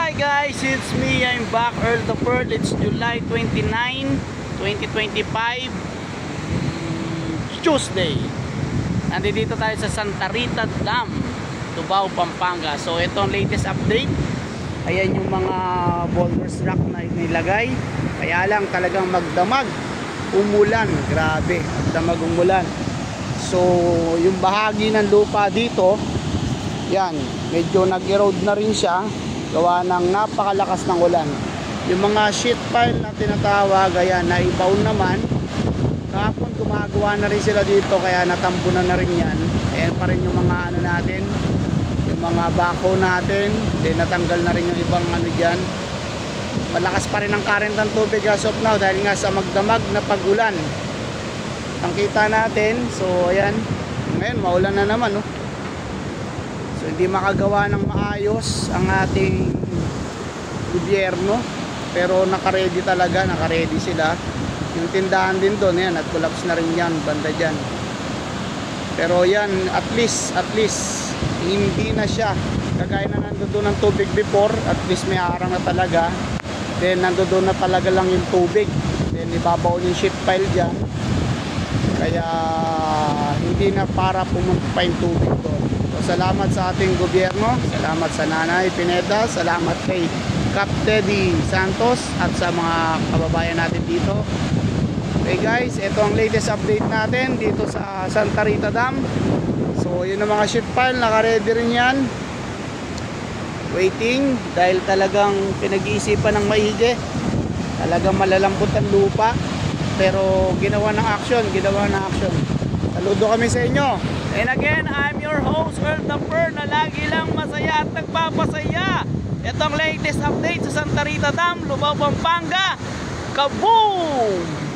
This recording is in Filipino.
Hi guys, it's me. I'm back, Earl the Pearl. It's July 29, 2025, Tuesday. Nandito tayo sa Santa Rita Dam, Cubao, Pampanga. So ito ang latest update. Ayan yung mga boulders rock na inilagay. Kaya lang talagang magdamag, umulan. Grabe, magdamag umulan. So yung bahagi ng lupa dito, yan, medyo nag-erode na rin siya gawa ng napakalakas ng ulan. Yung mga sheet pile na tinatawag, ayan, naibaon naman. Kahapon gumagawa na rin sila dito, kaya natambunan na rin yan. Ayan pa rin yung mga ano natin, yung mga backhoe natin. Then natanggal na rin yung ibang ano dyan. Malakas pa rin ang current ng tubig as of now dahil nga sa magdamag na pag-ulan. Ang kita natin, so ayan, ngayon maulan na naman, no? So hindi makagawa ng maayos ang ating gobyerno, pero nakaredy talaga, nakaredy sila. Yung tindahan din doon, yan, at collapse na rin yan, banda dyan. Pero yan, at least hindi na siya kagaya na nandoon ng tubig before. At least may harang na talaga. Then nandoon na talaga lang yung tubig, then ibabaw yung sheet pile dyan, kaya hindi na para pumunta pa yung tubig doon. So, salamat sa ating gobyerno, salamat sa Nanay Pineda, salamat kay Cap Teddy Santos at sa mga kababayan natin dito. Okay guys, ito ang latest update natin dito sa Santa Rita Dam. So yun ang mga sheet pile, naka-ready rin yan. Waiting dahil talagang pinag-iisipan ng maigi. Talagang malalambot ang lupa, pero ginawa ng action. Saludo kami sa inyo. And again, I'm your host, Earl the Pearl, na lagi lang masaya at nagpapasaya. Ito ang latest update sa Santa Rita Dam, Cubao, Pampanga. Kaboom!